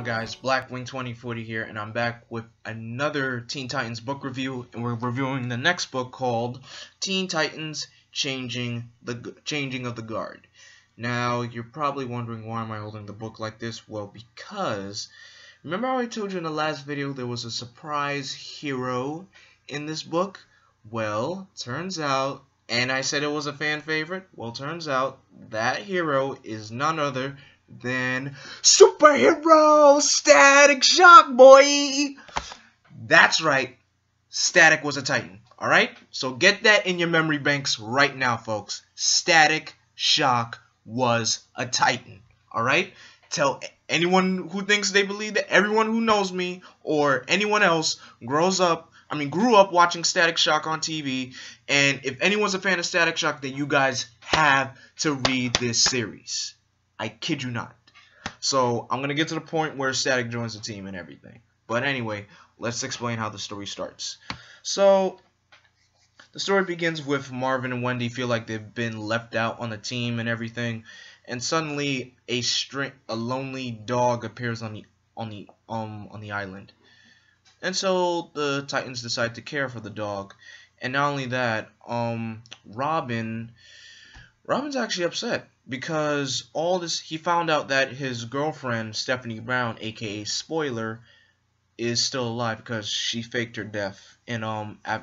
guys, Blackwing 2040 here, and I'm back with another Teen Titans book review, and we're reviewing the next book called Teen Titans Changing of the Guard. Now, you're probably wondering, why am I holding the book like this? Well, because remember how I told you in the last video there was a surprise hero in this book? Well, turns out, and I said it was a fan favorite, well, turns out that hero is none other than superhero Static Shock, boy! That's right, Static was a Titan, alright? So get that in your memory banks right now, folks. Static Shock was a Titan, alright? Tell anyone who thinks they believe that, everyone who knows me, or anyone else grew up watching Static Shock on TV, and if anyone's a fan of Static Shock, then you guys have to read this series. I kid you not. So, I'm going to get to the point where Static joins the team and everything. But anyway, let's explain how the story starts. So, the story begins with Marvin and Wendy feel like they've been left out on the team and everything. And suddenly, a lonely dog appears on the island. And so, the Titans decide to care for the dog. And not only that, Robin's actually upset. Because he found out that his girlfriend, Stephanie Brown, aka Spoiler, is still alive because she faked her death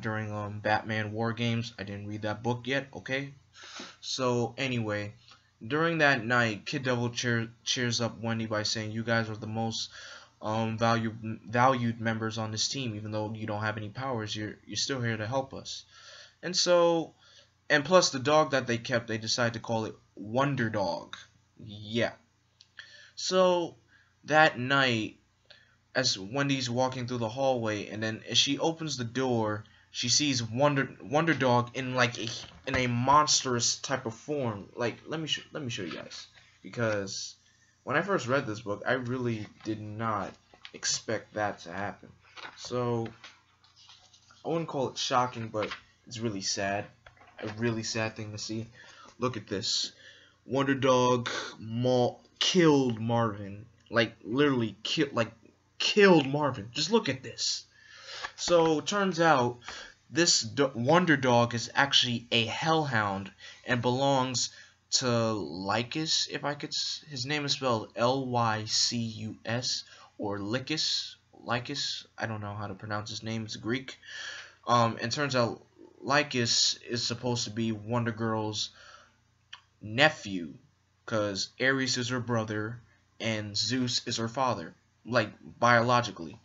during Batman War Games. I didn't read that book yet, okay? So anyway, during that night, Kid Devil cheers up Wendy by saying, "You guys are the most valued members on this team. Even though you don't have any powers, you're still here to help us." And so, and plus the dog that they kept, they decided to call it Wonder Dog. Yeah. So that night, as Wendy's walking through the hallway, and then as she opens the door, she sees Wonder Dog in a monstrous type of form. Like, let me show you guys, because when I first read this book, I really did not expect that to happen. So I wouldn't call it shocking, but it's really sad. A really sad thing to see. Look at this. Wonder Dog killed Marvin. Like, literally killed Marvin. Just look at this. So, turns out, this Wonder Dog is actually a hellhound and belongs to Lycus, his name is spelled Lycus, or Lycus. I don't know how to pronounce his name, it's Greek. And turns out Lycus is supposed to be Wondergirl's nephew, because Ares is her brother and Zeus is her father, like biologically.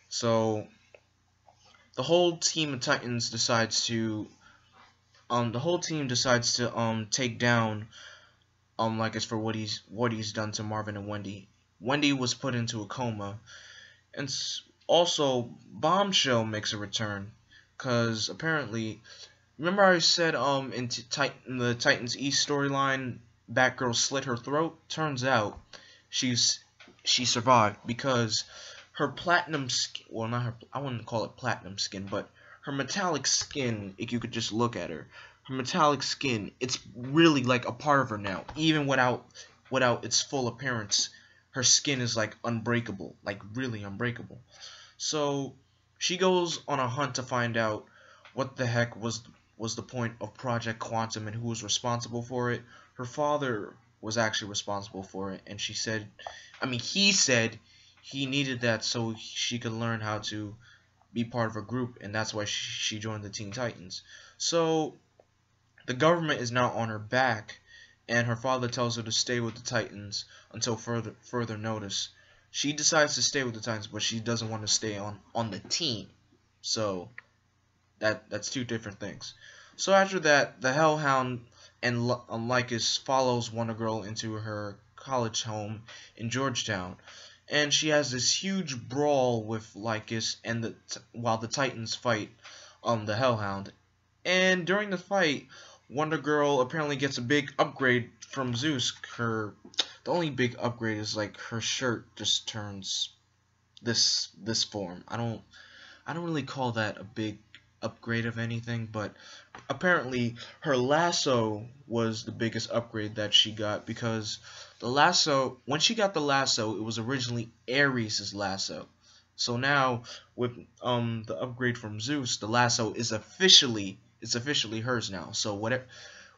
So the whole team of Titans decides to take down Lycus for what he's done to Marvin and Wendy. Wendy was put into a coma, and also Bombshell makes a return. Because apparently, remember I said in the Titans East storyline, Batgirl slit her throat? Turns out she survived because her platinum skin, well, not her, I wouldn't call it platinum skin, but her metallic skin, if you could just look at her metallic skin, it's really like a part of her now. Even without its full appearance, her skin is like unbreakable, like really unbreakable. So she goes on a hunt to find out what the heck was the point of Project Quantum and who was responsible for it. Her father was actually responsible for it, and he said he needed that so she could learn how to be part of a group, and that's why she joined the Teen Titans. So the government is now on her back, and her father tells her to stay with the Titans until further notice. She decides to stay with the Titans, but she doesn't want to stay on the team. So that's two different things. So after that, the Hellhound and Lycus follows Wondergirl into her college home in Georgetown, and she has this huge brawl with Lycus, and while the Titans fight the Hellhound. And during the fight, Wondergirl apparently gets a big upgrade from Zeus. The only big upgrade is like her shirt just turns this form. I don't really call that a big upgrade of anything, but apparently her lasso was the biggest upgrade that she got, because the lasso, when she got the lasso, it was originally Ares' lasso. So now with the upgrade from Zeus, the lasso is officially hers now. So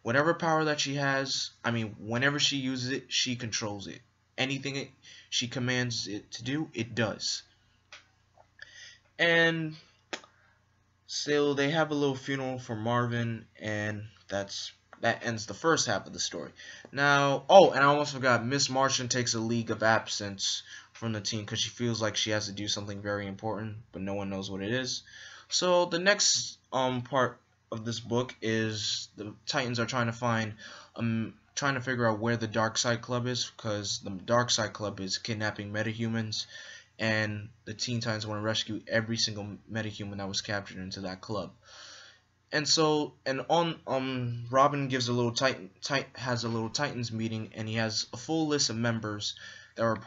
whatever power that she has, I mean, whenever she uses it, she controls it. Anything she commands it to do, it does. And so they have a little funeral for Marvin, and that ends the first half of the story. Now, oh, and I almost forgot, Miss Martian takes a leave of absence from the team because she feels like she has to do something very important, but no one knows what it is. So the next part of this book is the Titans are trying to figure out where the Dark Side Club is, because the Dark Side Club is kidnapping metahumans, and the Teen Titans want to rescue every single metahuman that was captured into that club. And so, and on Robin gives a little has a little Titans meeting, and he has a full list of members that were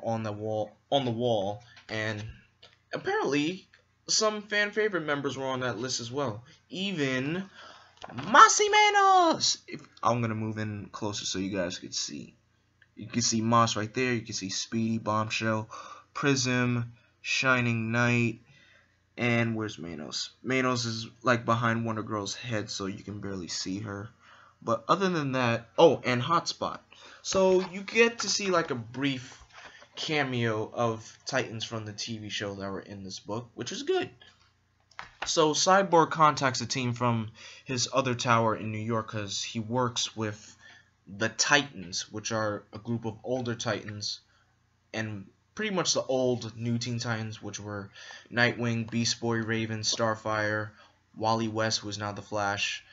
on the wall, and apparently some fan favorite members were on that list as well. Even Manos. I'm gonna move in closer so you guys could see. You can see Moss right there. You can see Speedy, Bombshell, Prism, Shining Knight, and where's Manos? Manos is like behind Wondergirl's head, so you can barely see her. But other than that, oh, and Hotspot. So you get to see like a brief cameo of Titans from the TV show that were in this book, which is good. So Cyborg contacts a team from his other tower in New York because he works with the Titans, which are a group of older Titans, and pretty much the old New Teen Titans, which were Nightwing, Beast Boy, Raven, Starfire, Wally West, who is now the Flash,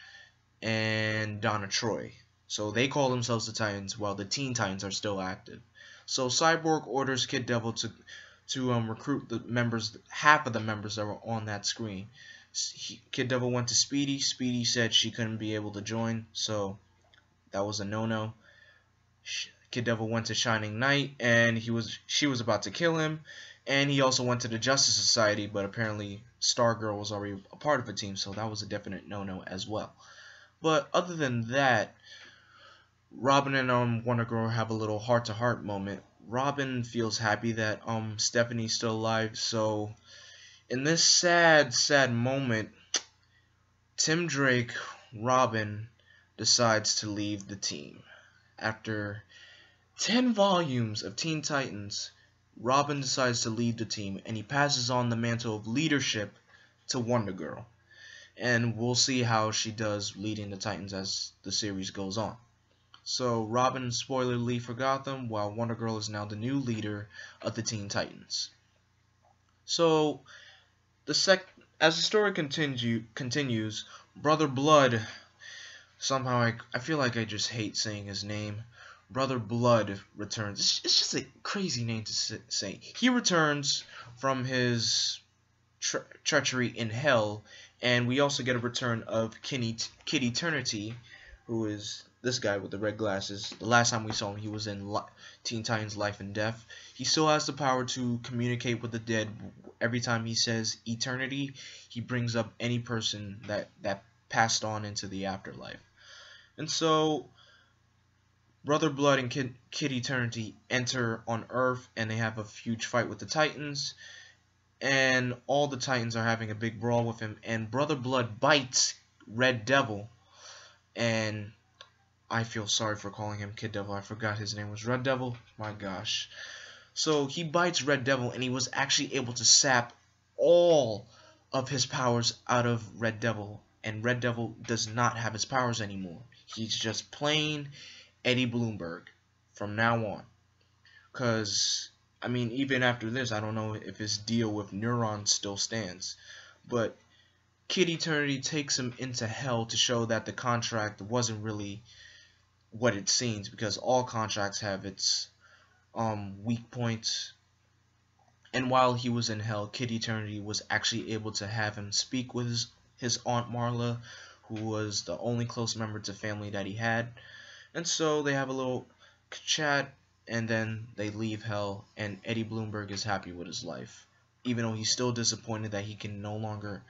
and Donna Troy. So they call themselves the Titans, while the Teen Titans are still active. So Cyborg orders Kid Devil to recruit the members, half of the members that were on that screen. Kid Devil went to Speedy. Speedy said she couldn't be able to join, so that was a no-no. Kid Devil went to Shining Knight, and she was about to kill him. And he also went to the Justice Society, but apparently Stargirl was already a part of the team, so that was a definite no-no as well. But other than that, Robin and Wonder Girl have a little heart-to-heart moment. Robin feels happy that Stephanie's still alive, so in this sad moment, Tim Drake, Robin, decides to leave the team. After 10 volumes of Teen Titans, Robin decides to leave the team, and he passes on the mantle of leadership to Wonder Girl. And we'll see how she does leading the Titans as the series goes on. So Robin, spoiler alert for Gotham, while Wonder Girl is now the new leader of the Teen Titans. So as the story continues, Brother Blood, somehow I feel like I just hate saying his name. Brother Blood returns. It's just a crazy name to say. He returns from his treachery in Hell, and we also get a return of Kid Eternity, who is this guy with the red glasses. The last time we saw him, he was in Teen Titans Life and Death. He still has the power to communicate with the dead. Every time he says eternity, he brings up any person that passed on into the afterlife. And so Brother Blood and Kid Eternity enter on Earth, and they have a huge fight with the Titans. And all the Titans are having a big brawl with him. And Brother Blood bites Red Devil. And I feel sorry for calling him Kid Devil. I forgot his name was Red Devil. My gosh. So he bites Red Devil, and he was actually able to sap all of his powers out of Red Devil. And Red Devil does not have his powers anymore. He's just plain Eddie Bloomberg from now on. Because, I mean, even after this, I don't know if his deal with Neuron still stands. But Kid Eternity takes him into Hell to show that the contract wasn't really what it seems, because all contracts have its weak points. And while he was in Hell, Kid Eternity was actually able to have him speak with his Aunt Marla, who was the only close member to family that he had. And so they have a little chat, and then they leave Hell, and Eddie Bloomberg is happy with his life, even though he's still disappointed that he can no longer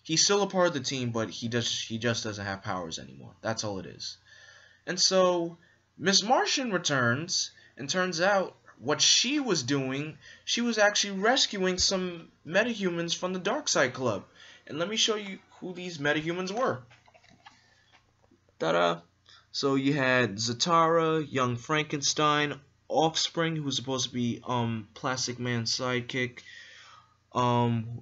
He's still a part of the team, but he just doesn't have powers anymore. That's all it is. And so Miss Martian returns, and turns out what she was doing, she was actually rescuing some metahumans from the Darkseid Club. And let me show you who these metahumans were. Ta-da! So you had Zatara, Young Frankenstein, Offspring, who's supposed to be Plastic Man's sidekick,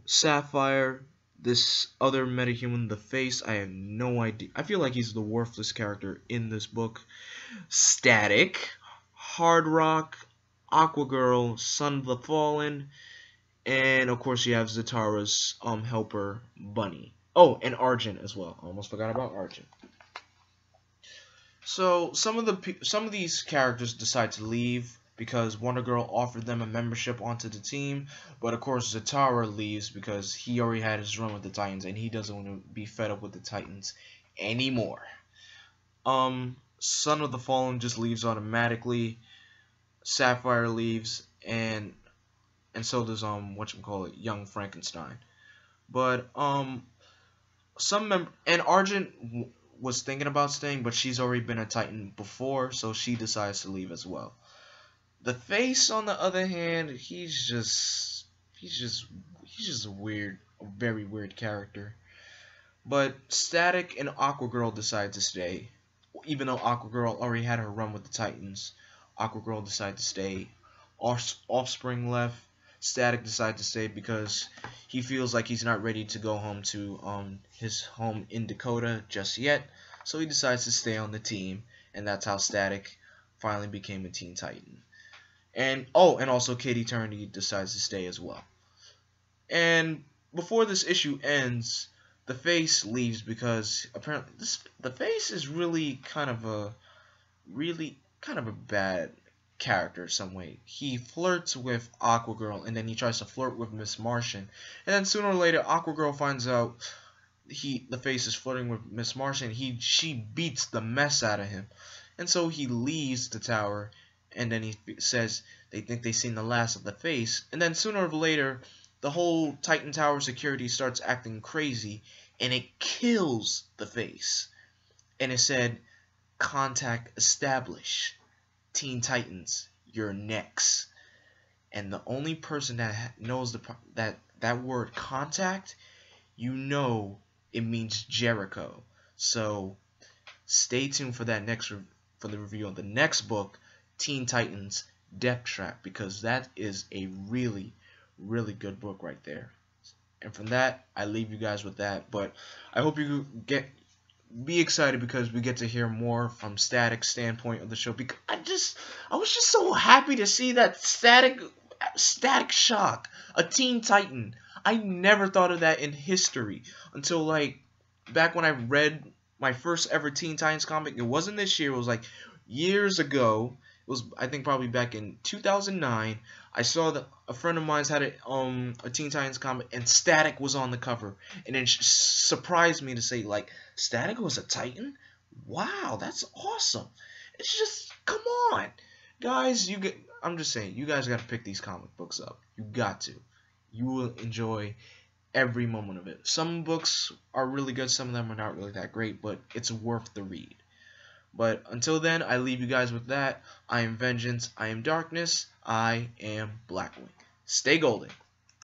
Sapphire, this other metahuman, the Face. I have no idea. I feel like he's the worthless character in this book. Static, Hard Rock, Aquagirl, Son of the Fallen, and of course you have Zatara's helper, Bunny. Oh, and Argent as well. I almost forgot about Argent. So some of these characters decide to leave because Wondergirl offered them a membership onto the team, but of course Zatara leaves because he already had his run with the Titans and he doesn't want to be fed up with the Titans anymore. Son of the Fallen just leaves automatically. Sapphire leaves, and so does Young Frankenstein. But and Argent was thinking about staying, but she's already been a Titan before, so she decides to leave as well. The Face, on the other hand, he's just a very weird character. But Static and Aquagirl decide to stay, even though Aquagirl already had her run with the Titans. Aquagirl decided to stay. Offspring left. Static decided to stay because he feels like he's not ready to go home to his home in Dakota just yet. So he decides to stay on the team, and that's how Static finally became a Teen Titan. And also Kid Eternity decides to stay as well. And before this issue ends, the Face leaves because apparently the Face is really kind of a bad character some way. He flirts with Aquagirl, and then he tries to flirt with Miss Martian, and then sooner or later Aquagirl finds out the Face is flirting with Miss Martian. She beats the mess out of him, and so he leaves the tower, and then he says they think they've seen the last of the Face, and then sooner or later the whole Titan Tower security starts acting crazy, and it kills the Face, and it said, "Contact established. Teen Titans, you're next." And the only person that knows that word contact, it means Jericho. So stay tuned for that for the review of the next book, Teen Titans Death Trap, because that is a really good book right there. And from that, I leave you guys with that. But I hope you be excited because we get to hear more from Static's standpoint of the show. Because I was just so happy to see that Static Shock, a Teen Titan. I never thought of that in history until back when I read my first ever Teen Titans comic. It wasn't this year. It was years ago. It was, I think, probably back in 2009. I saw that a friend of mine's had a Teen Titans comic, and Static was on the cover, and it surprised me to say Static was a Titan. Wow, that's awesome! It's just, come on, guys. I'm just saying, you guys got to pick these comic books up. You got to. You will enjoy every moment of it. Some books are really good. Some of them are not really that great, but it's worth the read. But until then, I leave you guys with that. I am Vengeance. I am Darkness. I am Blackwing. Stay golden.